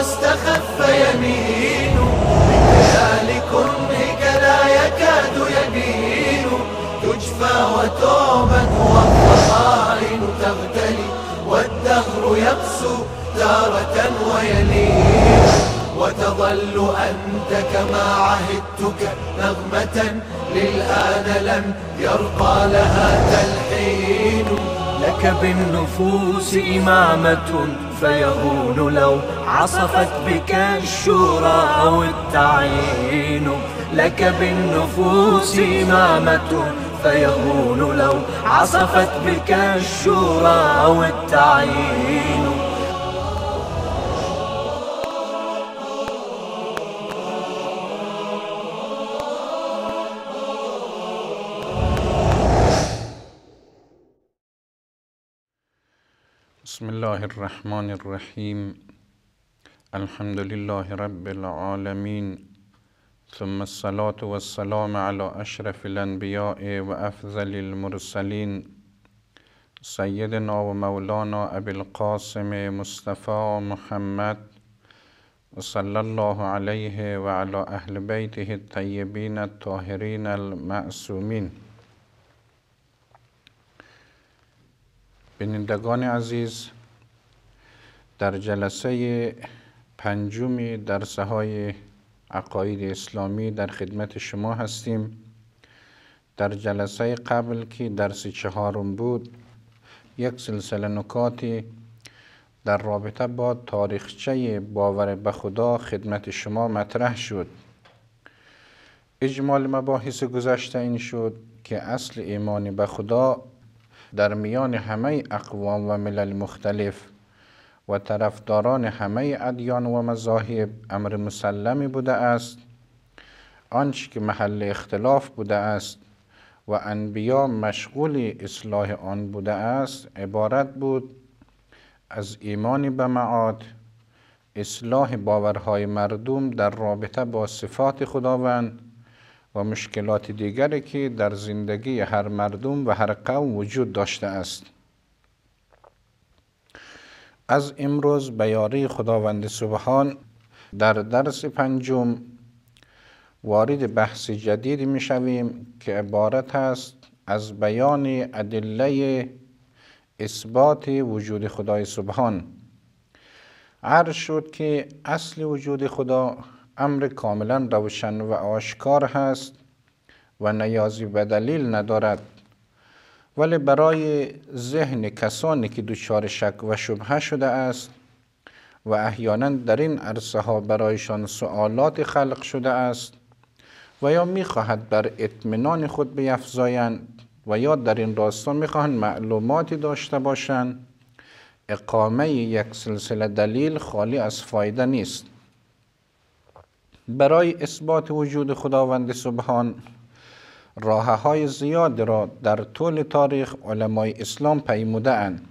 واستخف يمين بليالي كنهك لا يكاد يبين تجفى وتعبد والضغائن تغتلي والدهر يقسو تارة ويلين وتظل أنت كما عهدتك نغمة للآن لم يرقى لها تلحين لك بالنفوس إمامة فيهون لو عصفت بك الشورى أو التعيين لك بالنفوس إمامة فيهون لو عصفت بك الشورى أو التعيين بسم الله الرحمن الرحيم الحمد لله رب العالمين ثم الصلاة والسلام على أشرف الأنبياء وأفضل المرسلين سيدنا ومولانا أبي القاسم مصطفى محمد وصلى الله عليه وعلى أهل بيته الطيبين الطاهرين المعصومين. بینندگان عزیز، در جلسه پنجم درس‌های عقاید اسلامی در خدمت شما هستیم. در جلسه قبل که درس چهارم بود، یک سلسله نکاتی در رابطه با تاریخچه باور به خدا خدمت شما مطرح شد. اجمال مباحث گذشته این شد که اصل ایمان به خدا در میان همه اقوام و ملل مختلف و طرفداران همه ادیان و مذاهب امر مسلمی بوده است. آنچه که محل اختلاف بوده است و انبیا مشغول اصلاح آن بوده است عبارت بود از ایمان به معاد، اصلاح باورهای مردم در رابطه با صفات خداوند و مشکلات دیگری که در زندگی هر مردم و هر قوم وجود داشته است. از امروز به یاری خداوند سبحان در درس پنجم وارد بحث جدید می شویم که عبارت است از بیان ادله اثبات وجود خدای سبحان. عرض شد که اصل وجود خدا امر کاملا روشن و آشکار هست و نیازی به دلیل ندارد، ولی برای ذهن کسانی که دچار شک و شبهه شده است و احیانا در این عرصه ها برایشان سوالات خلق شده است و یا میخواهد بر اطمینان خود بیفزایند و یا در این راستا میخواهند معلوماتی داشته باشند، اقامه یک سلسله دلیل خالی از فایده نیست. برای اثبات وجود خداوند سبحان راه‌های زیاد را در طول تاریخ علمای اسلام پیموده اند.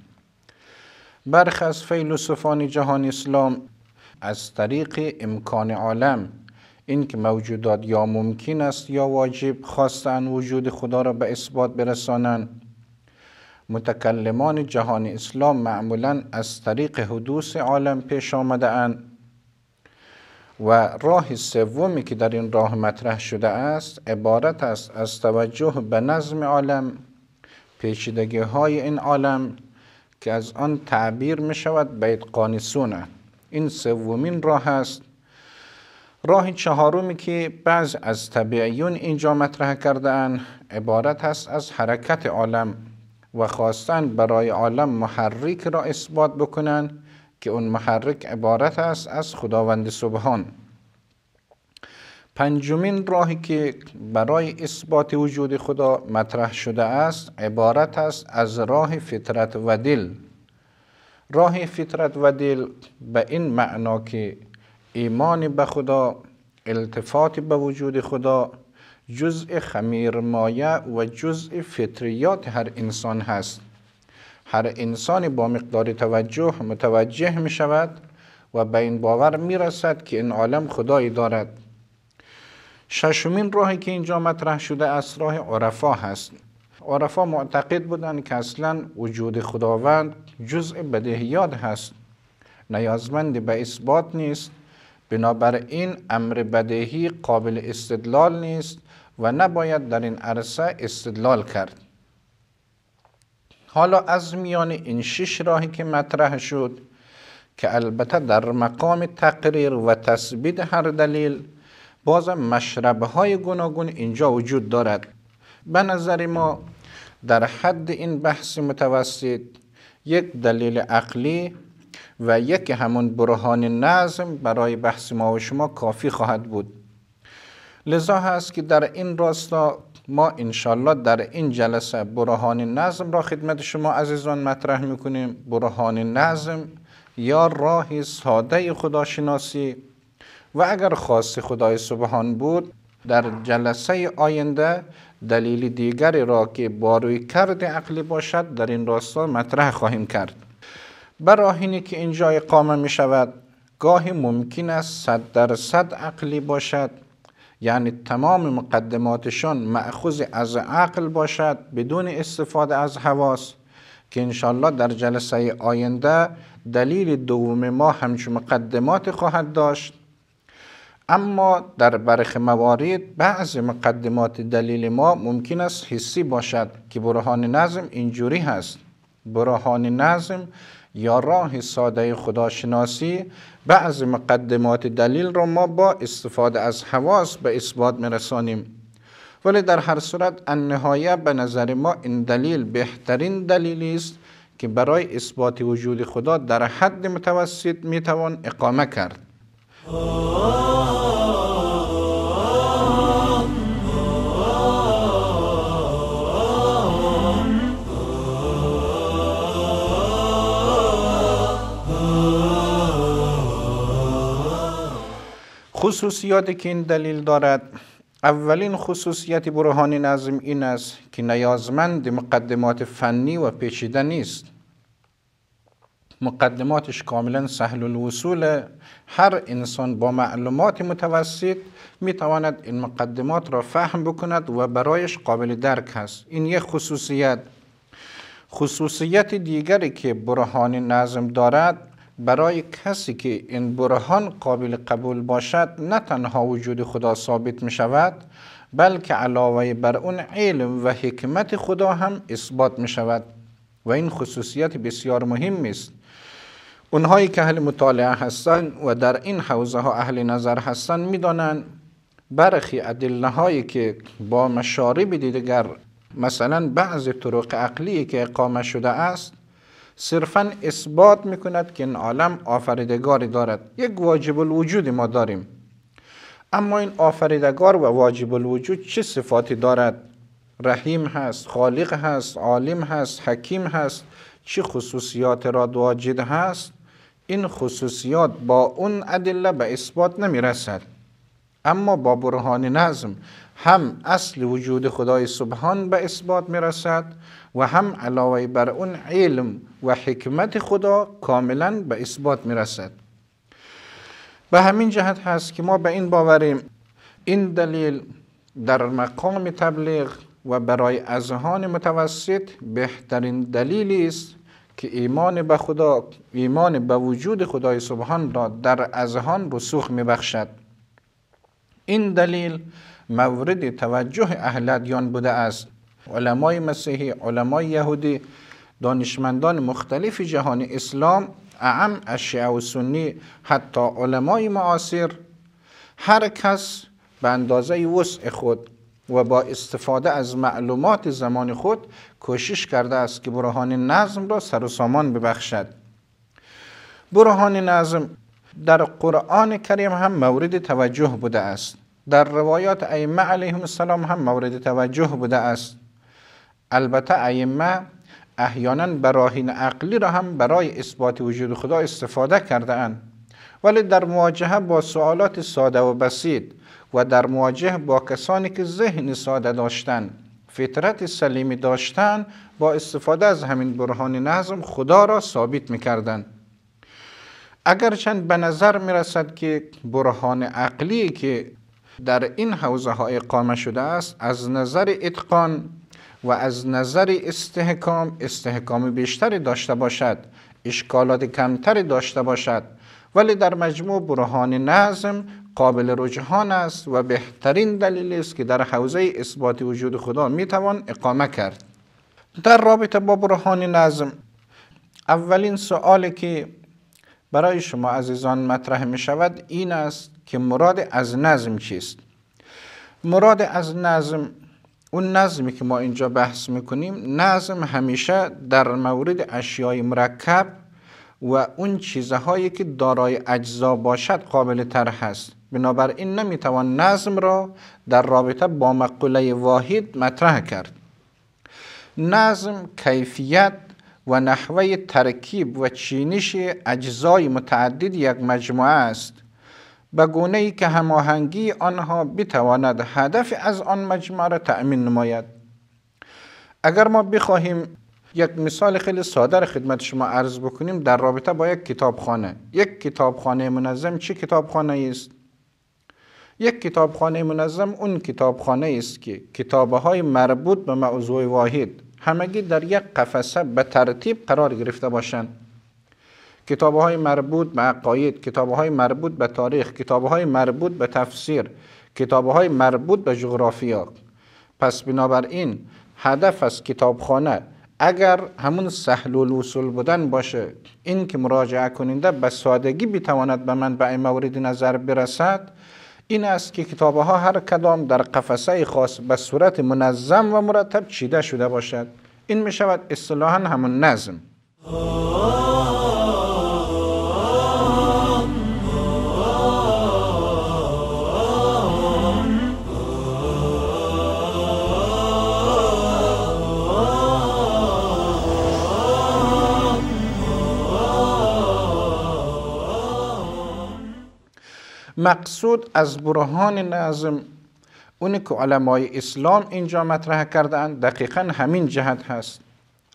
برخی از فیلسوفان جهان اسلام از طریق امکان عالم، این که موجودات یا ممکن است یا واجب خواستند وجود خدا را به اثبات برسانند. متکلمان جهان اسلام معمولاً از طریق حدوث عالم پیش آمده اند و راه سومی که در این راه مطرح شده است عبارت است از توجه به نظم عالم، پیچیدگی های این عالم که از آن تعبیر می شود به اتقان سونه. این سومین راه است. راه چهارمی که بعض از طبیعیون اینجا مطرح کرده اند عبارت است از حرکت عالم و خواستند برای عالم محرک را اثبات بکنند که اون محرک عبارت است از خداوند سبحان. پنجمین راهی که برای اثبات وجود خدا مطرح شده است عبارت است از راه فطرت و دل. راه فطرت و دل به این معنا که ایمان به خدا، التفات به وجود خدا جزء خمیرمایه و جزء فطریات هر انسان هست. هر انسانی با مقدار توجه متوجه می شود و به این باور می رسد که این عالم خدایی دارد. ششمین راهی که اینجا مطرح شده است راه عرفا هست. عرفا معتقد بودند که اصلا وجود خداوند جزء بدیهیات هست. نیازمند به اثبات نیست، بنابراین امر بدیهی قابل استدلال نیست و نباید در این عرصه استدلال کرد. حالا از میان این 6 راهی که مطرح شد که البته در مقام تقریر و تثبیت هر دلیل بازم مشربهای گوناگون اینجا وجود دارد. به نظر ما در حد این بحث متوسط یک دلیل عقلی و یک همون برهان نظم برای بحث ما و شما کافی خواهد بود. لذا هست که در این راستا ما انشالله در این جلسه برهان نظم را خدمت شما عزیزان مطرح میکنیم. برهان نظم یا راه ساده خداشناسی، و اگر خواست خدای سبحان بود در جلسه آینده دلیل دیگری را که با رویکرد عقلی باشد در این راستا مطرح خواهیم کرد. براهینی که اینجا اقامه می شود گاهی ممکن است 100% عقلی باشد، یعنی تمام مقدماتشان مأخوذ از عقل باشد بدون استفاده از حواس، که انشالله در جلسه آینده دلیل دوم ما همچون مقدمات خواهد داشت. اما در برخی موارد بعض مقدمات دلیل ما ممکن است حسی باشد که برهان نظم اینجوری هست. برهان نظم یا راه ساده خداشناسی بعض مقدمات دلیل را ما با استفاده از حواس به اثبات میرسانیم، ولی در هر صورت النهایه به نظر ما این دلیل بهترین دلیلی است که برای اثبات وجود خدا در حد متوسط میتوان اقامه کرد. خصوصیاتی که این دلیل دارد: اولین خصوصیت برهان نظم این است که نیازمند مقدمات فنی و پیچیده نیست. مقدماتش کاملا سهل الوصول، هر انسان با معلومات متوسط میتواند این مقدمات را فهم بکند و برایش قابل درک است. این یک خصوصیت. خصوصیت دیگری که برهان نظم دارد، برای کسی که این برهان قابل قبول باشد نه تنها وجود خدا ثابت می شود، بلکه علاوه بر اون علم و حکمت خدا هم اثبات می شود و این خصوصیت بسیار مهم است. اونهایی که اهل مطالعه هستند و در این حوزه ها اهل نظر هستند میدانند برخی ادله هایی که با مشارب دیگر، مثلا بعض طرق عقلی که اقامه شده است، صرفاً اثبات میکند که این عالم آفریدگاری دارد. یک واجب الوجود ما داریم، اما این آفریدگار و واجب الوجود چه صفاتی دارد؟ رحیم هست، خالق هست، عالم هست، حکیم هست، چه خصوصیات را واجد هست؟ این خصوصیات با اون ادله به اثبات نمیرسد. اما با برهان نظم هم اصل وجود خدای سبحان به اثبات میرسد و هم علاوه بر اون علم و حکمت خدا کاملا به اثبات میرسد. به همین جهت هست که ما به این باوریم این دلیل در مقام تبلیغ و برای اذهان متوسط بهترین دلیلی است که ایمان به خدا، ایمان به وجود خدای سبحان را در اذهان رسوخ میبخشد. این دلیل مورد توجه اهل ادیان بوده است. علمای مسیحی، علمای یهودی، دانشمندان مختلف جهان اسلام، اعم از شیعه و سنی، حتی علمای معاصر، هر کس به اندازه وسع خود و با استفاده از معلومات زمان خود کوشش کرده است که برهان نظم را سر و سامان ببخشد. برهان نظم در قرآن کریم هم مورد توجه بوده است، در روایات ائمه علیهم السلام هم مورد توجه بوده است. البته ائمه احیانا براهین عقلی را هم برای اثبات وجود خدا استفاده کرده اند، ولی در مواجهه با سوالات ساده و بسیط و در مواجهه با کسانی که ذهن ساده داشتند، فطرت سلیمی داشتند، با استفاده از همین برهان نظم خدا را ثابت می‌کردند. اگرچند به نظر می‌رسد که برهان عقلی که در این حوزه ها اقامه شده است از نظر اتقان و از نظر استحکام بیشتری داشته باشد، اشکالات کمتری داشته باشد، ولی در مجموع برهان نظم قابل رجحان است و بهترین دلیل است که در حوزه اثبات وجود خدا میتوان اقامه کرد. در رابطه با برهان نظم، اولین سوالی که برای شما عزیزان مطرح می شود این است که مراد از نظم چیست؟ مراد از نظم، اون نظمی که ما اینجا بحث میکنیم، نظم همیشه در مورد اشیای مرکب و اون چیزهایی که دارای اجزا باشد قابل طرح است. بنابراین نمیتوان نظم را در رابطه با مقوله واحد مطرح کرد. نظم کیفیت و نحوه ترکیب و چینش اجزای متعدد یک مجموعه است، به گونه‌ای که هماهنگی آنها بتواند هدف از آن مجموعه را تأمین نماید. اگر ما بخواهیم یک مثال خیلی ساده را خدمت شما عرض بکنیم در رابطه با یک کتابخانه. یک کتابخانه منظم چه کتابخانه است؟ یک کتابخانه منظم اون کتابخانه است که کتاب‌های مربوط به موضوع واحد همگی در یک قفسه به ترتیب قرار گرفته باشند. کتاب‌های مربوط به عقاید، کتاب‌های مربوط به تاریخ، کتاب‌های مربوط به تفسیر، کتاب‌های مربوط به جغرافیا. پس بنابراین هدف از کتابخانه اگر همون سهل الوصول بودن باشه، این که مراجعه کننده به سادگی بتواند به منبع مورد نظر برسد، این است که کتاب‌ها هر کدام در قفسه خاص به صورت منظم و مرتب چیده شده باشد. این می شود اصطلاحاً همون نظم. مقصود از برهان نظم اونی که علمای اسلام اینجا مطرح کردن دقیقاً همین جهت هست.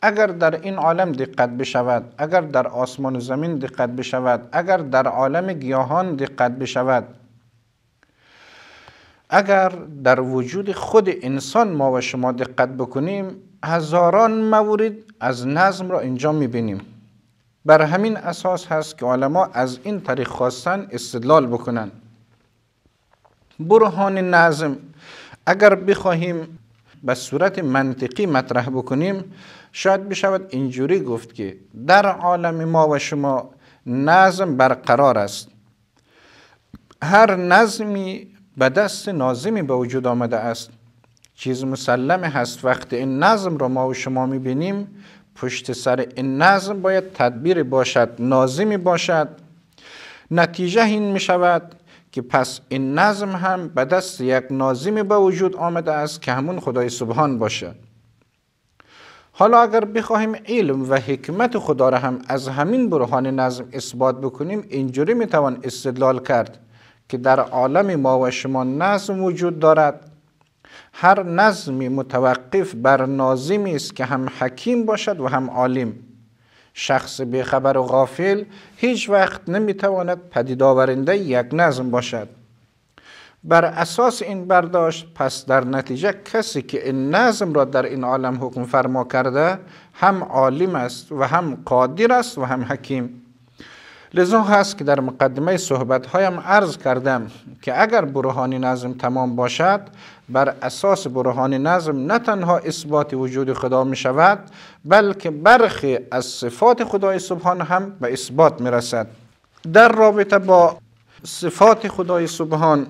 اگر در این عالم دقت بشود، اگر در آسمان و زمین دقت بشود، اگر در عالم گیاهان دقت بشود، اگر در وجود خود انسان ما و شما دقت بکنیم، هزاران مورد از نظم را اینجا میبینیم. بر همین اساس هست که علما از این طریق خواستن استدلال بکنن. برهان نظم اگر بخواهیم به صورت منطقی مطرح بکنیم، شاید بشود اینجوری گفت که در عالم ما و شما نظم برقرار است. هر نظمی به دست ناظمی به وجود آمده است. چیز مسلم هست وقتی این نظم را ما و شما میبینیم، پشت سر این نظم باید تدبیر باشد، ناظمی باشد. نتیجه این می شود که پس این نظم هم به دست یک ناظمی به وجود آمده است که همون خدای سبحان باشه. حالا اگر بخواهیم علم و حکمت خدا را هم از همین برهان نظم اثبات بکنیم، اینجوری می توان استدلال کرد که در عالم ما و شما نظم وجود دارد. هر نظمی متوقف بر ناظمی است که هم حکیم باشد و هم عالم. شخص بیخبر و غافل هیچ وقت نمیتواند پدید آورنده یک نظم باشد. بر اساس این برداشت پس در نتیجه کسی که این نظم را در این عالم حکم فرما کرده هم عالم است و هم قادر است و هم حکیم. لذا هست که در مقدمه صحبت‌هایم عرض کردم که اگر برهان نظم تمام باشد، بر اساس برهان نظم نه تنها اثبات وجود خدا می شود، بلکه برخی از صفات خدای سبحان هم به اثبات می رسد. در رابطه با صفات خدای سبحان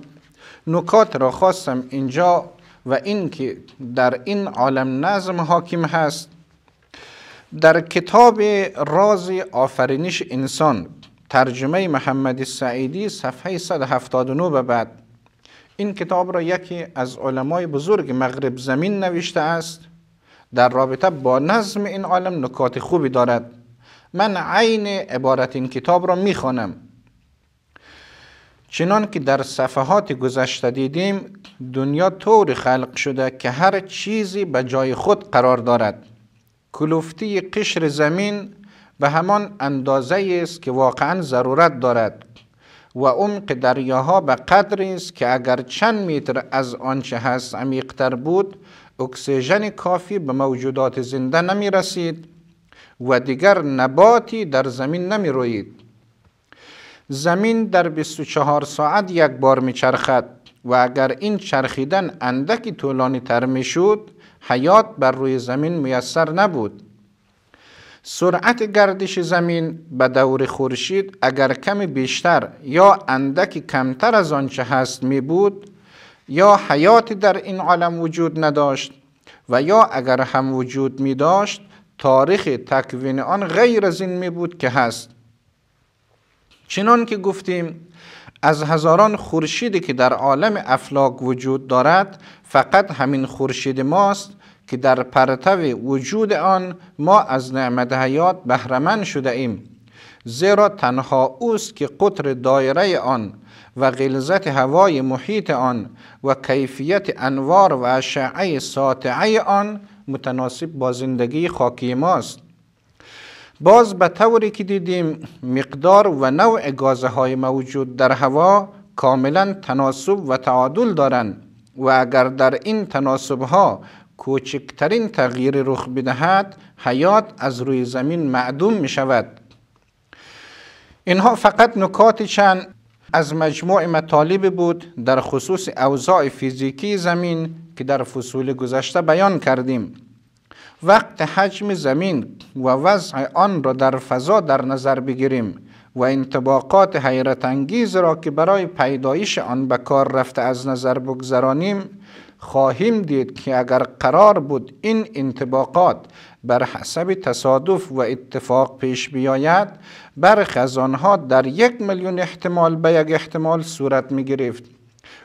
نکات را خواستم اینجا و این که در این عالم نظم حاکم هست. در کتاب راز آفرینش انسان ترجمه محمد سعیدی صفحه 179 به بعد، این کتاب را یکی از علمای بزرگ مغرب زمین نوشته است. در رابطه با نظم این عالم نکات خوبی دارد. من عین عبارت این کتاب را میخوانم. چنان که در صفحات گذشته دیدیم، دنیا طور خلق شده که هر چیزی به جای خود قرار دارد. کلفتی قشر زمین به همان اندازه است که واقعا ضرورت دارد و عمق دریاها به قدری است که اگر چند متر از آنچه هست عمیق‌تر بود، اکسیژن کافی به موجودات زنده نمی رسید و دیگر نباتی در زمین نمی روید. زمین در 24 ساعت یک بار می چرخد و اگر این چرخیدن اندکی طولانی تر می شد، حیات بر روی زمین میسر نبود. سرعت گردش زمین به دور خورشید اگر کمی بیشتر یا اندکی کمتر از آنچه هست می بود، یا حیاتی در این عالم وجود نداشت و یا اگر هم وجود می داشت، تاریخ تکوین آن غیر از این می بود که هست. چنان که گفتیم از هزاران خورشیدی که در عالم افلاک وجود دارد، فقط همین خورشید ماست که در پرتو وجود آن ما از نعمت حیات بهره‌مند شده ایم، زیرا تنها اوست که قطر دایره آن و غلظت هوای محیط آن و کیفیت انوار و اشعه ساطعه آن متناسب با زندگی خاکی ماست. باز به طوری که دیدیم مقدار و نوع گازهای موجود در هوا کاملا تناسب و تعادل دارند و اگر در این تناسبها کوچکترین تغییر رخ بدهد، حیات از روی زمین معدوم می شود. اینها فقط نکات چند از مجموع مطالب بود در خصوص اوضاع فیزیکی زمین که در فصول گذشته بیان کردیم. وقت حجم زمین و وضع آن را در فضا در نظر بگیریم و انطباقات حیرت انگیز را که برای پیدایش آن به کار رفته از نظر بگذرانیم، خواهیم دید که اگر قرار بود این انطباقات بر حسب تصادف و اتفاق پیش بیاید، برخی از آنها در 1,000,000 احتمال به یک احتمال صورت می گرفت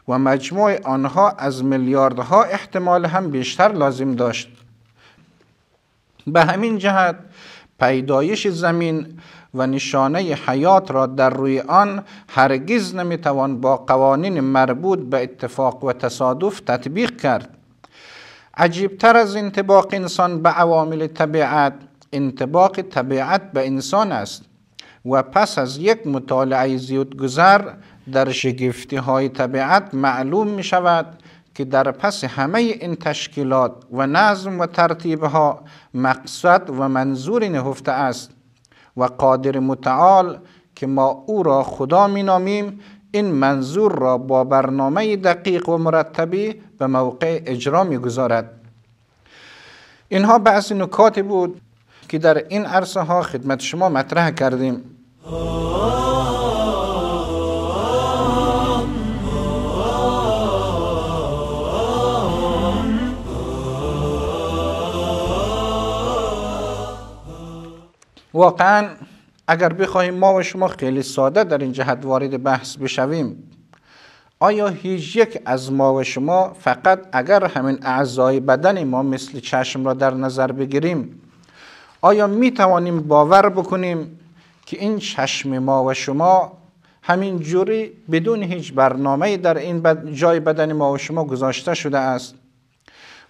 و مجموع آنها از میلیاردها احتمال هم بیشتر لازم داشت. به همین جهت پیدایش زمین و نشانه حیات را در روی آن هرگز نمیتوان با قوانین مربوط به اتفاق و تصادف تطبیق کرد. عجیبتر از انطباق انسان به عوامل طبیعت، انطباق طبیعت به انسان است و پس از یک مطالعه زیادگذر در شگفتی های طبیعت معلوم می شود که در پس همه این تشکیلات و نظم و ترتیبها مقصد و منظور نهفته است و قادر متعال که ما او را خدا می نامیم این منظور را با برنامه دقیق و مرتبی به موقع اجرا می گذارد. اینها بعضی نکات بود که در این عرصه ها خدمت شما مطرح کردیم. واقعا اگر بخواهیم ما و شما خیلی ساده در این جهت وارد بحث بشویم، آیا هیچ یک از ما و شما فقط اگر همین اعضای بدن ما مثل چشم را در نظر بگیریم، آیا می توانیم باور بکنیم که این چشم ما و شما همین جوری بدون هیچ برنامه در این جای بدن ما و شما گذاشته شده است؟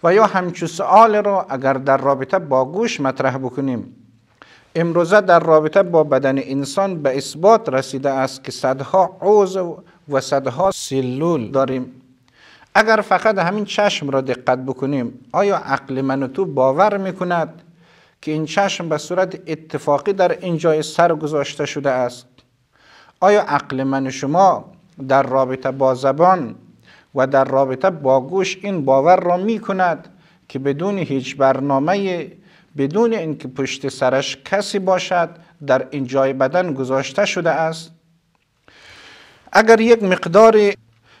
و یا همچون سؤال را اگر در رابطه با گوش مطرح بکنیم، امروزه در رابطه با بدن انسان به اثبات رسیده است که صدها عضو و صدها سلول داریم. اگر فقط همین چشم را دقت بکنیم، آیا عقل من و تو باور میکند که این چشم به صورت اتفاقی در این جای سر گذاشته شده است؟ آیا عقل من و شما در رابطه با زبان و در رابطه با گوش این باور را میکند که بدون هیچ برنامه، بدون اینکه پشت سرش کسی باشد، در این جای بدن گذاشته شده است؟ اگر یک مقدار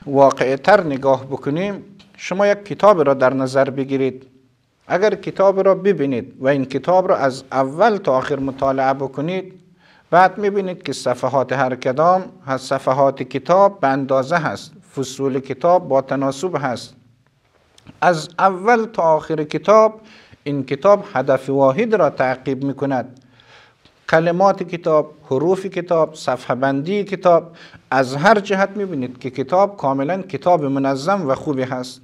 واقعی‌تر نگاه بکنیم، شما یک کتاب را در نظر بگیرید. اگر کتاب را ببینید و این کتاب را از اول تا آخر مطالعه بکنید، بعد میبینید که صفحات هر کدام از صفحات کتاب به اندازه هست، فصول کتاب با تناسب هست. از اول تا آخر کتاب این کتاب هدف واحد را تعقیب می کند. کلمات کتاب، حروف کتاب، صفحه بندی کتاب، از هر جهت می بینید که کتاب کاملا کتاب منظم و خوبی هست.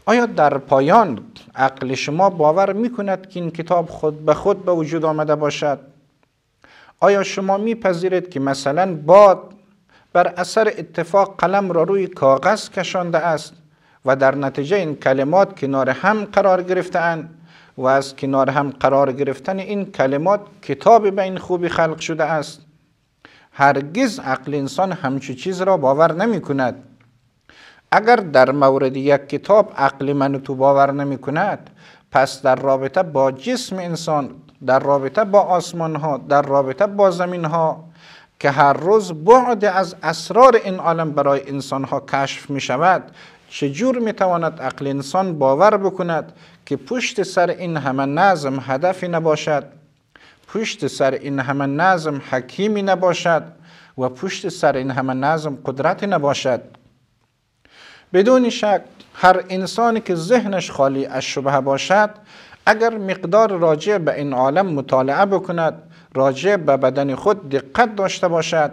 آیا در پایان عقل شما باور می کند که این کتاب خود به خود به وجود آمده باشد؟ آیا شما می پذیرید که مثلا باد بر اثر اتفاق قلم را روی کاغذ کشانده است و در نتیجه این کلمات کنار هم قرار گرفته‌اند و از کنار هم قرار گرفتن این کلمات کتابی به این خوبی خلق شده است. هرگز عقل انسان همچون چیز را باور نمی کند. اگر در مورد یک کتاب عقل من تو باور نمی کند، پس در رابطه با جسم انسان، در رابطه با آسمان ها، در رابطه با زمین ها که هر روز بعد از اسرار این عالم برای انسان ها کشف می شود، چجور می تواند عقل انسان باور بکند که پشت سر این همه نظم هدفی نباشد، پشت سر این همه نظم حکیمی نباشد و پشت سر این همه نظم قدرتی نباشد؟ بدون شک هر انسانی که ذهنش خالی از شبهه باشد، اگر مقدار راجع به این عالم مطالعه بکند، راجع به بدن خود دقت داشته باشد،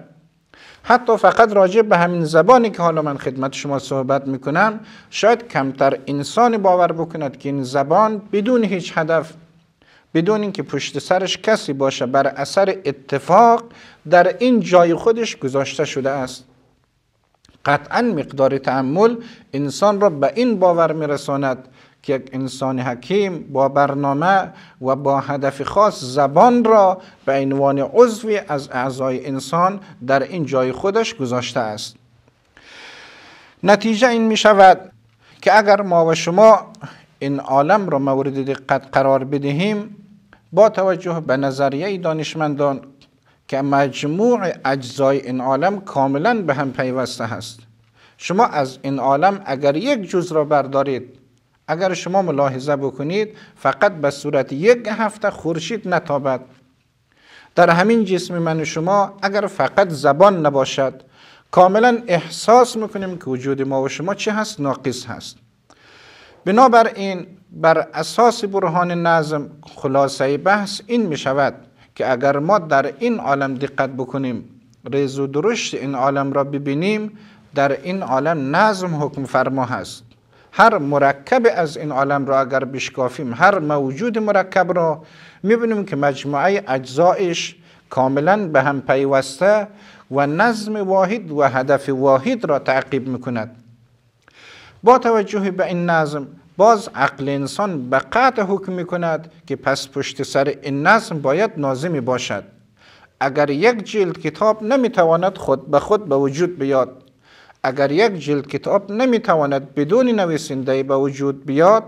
حتی فقط راجع به همین زبانی که حالا من خدمت شما صحبت میکنم، شاید کمتر انسانی باور بکند که این زبان بدون هیچ هدف، بدون اینکه پشت سرش کسی باشه، بر اثر اتفاق در این جای خودش گذاشته شده است. قطعا مقدار تأمل انسان را به این باور میرساند که یک انسان حکیم با برنامه و با هدف خاص زبان را به عنوان عضوی از اعضای انسان در این جای خودش گذاشته است. نتیجه این می شود که اگر ما و شما این عالم را مورد دقت قرار بدهیم، با توجه به نظریه دانشمندان که مجموع اجزای این عالم کاملا به هم پیوسته است، شما از این عالم اگر یک جزء را بردارید، اگر شما ملاحظه بکنید، فقط به صورت یک هفته خورشید نتابد. در همین جسم من و شما اگر فقط زبان نباشد، کاملا احساس میکنیم که وجود ما و شما چه هست؟ ناقص هست. بنابراین بر اساس برهان نظم خلاصه بحث این می شود که اگر ما در این عالم دقت بکنیم، ریز و درشت این عالم را ببینیم، در این عالم نظم حکم فرما هست. هر مرکب از این عالم را اگر بشکافیم، هر موجود مرکب را میبینیم که مجموعه اجزایش کاملا به هم پیوسته و نظم واحد و هدف واحد را تعقیب میکند. با توجه به این نظم، باز عقل انسان به قطع حکم میکند که پس پشت سر این نظم باید ناظمی باشد. اگر یک جلد کتاب نمیتواند خود به خود به وجود بیاد، اگر یک جلد کتاب نمیتواند بدون نویسنده به وجود بیاد،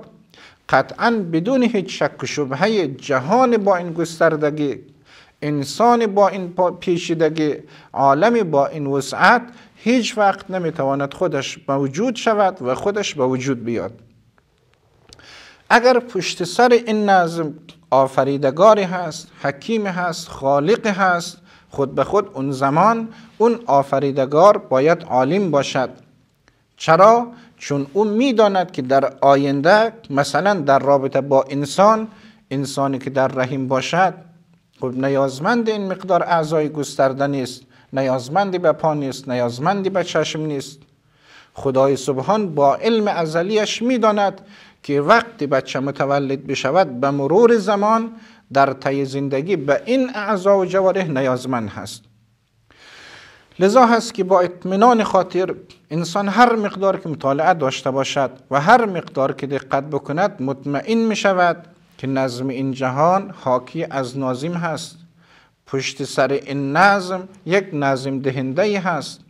قطعا بدون هیچ شک و شبهه جهان با این گستردگی، انسان با این پیچیدگی، عالم با این وسعت، هیچ وقت نمیتواند خودش موجود شود و خودش به وجود بیاد. اگر پشت سر این نظم آفریدگاری هست، حکیم هست، خالق هست، خود به خود اون زمان اون آفریدگار باید عالم باشد. چرا؟ چون او میداند که در آینده مثلا در رابطه با انسانی که در رحم باشد، خب نیازمند این مقدار اعضای گسترده نیست، نیازمندی به پا نیست، نیازمندی به چشم نیست. خدای سبحان با علم ازلیش میداند که وقتی بچه متولد بشود به مرور زمان در طی زندگی به این اعضا و جوارح نیازمند هست. لذا هست که با اطمینان خاطر انسان هر مقدار که مطالعه داشته باشد و هر مقدار که دقت بکند، مطمئن می شود که نظم این جهان حاکی از ناظم هست. پشت سر این نظم یک نظم دهنده هست.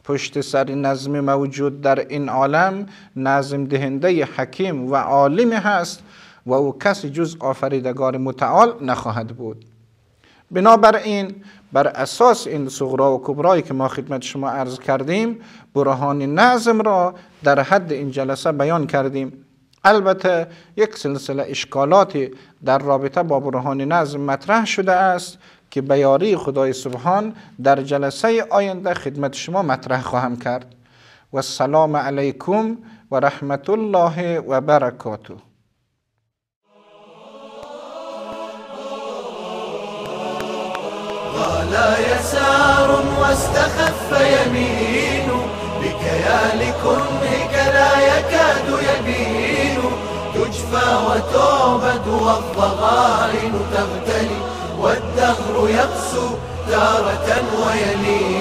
پشت سر نظم موجود در این عالم نظم دهنده حکیم و عالم هست و او کسی جز آفریدگار متعال نخواهد بود. بنابراین بر اساس این صغرا و کبرایی که ما خدمت شما عرض کردیم، برهان نظم را در حد این جلسه بیان کردیم. البته یک سلسله اشکالاتی در رابطه با برهان نظم مطرح شده است که به یاری خدای سبحان در جلسه آینده خدمت شما مطرح خواهم کرد. و السلام علیکم و رحمت الله و برکاته. قال يسار واستخف يمين، بكيال كرهك لا يكاد يبين، تجفى وتعبد والضغائن تغتلي، والدهر يقسو تارة ويلين.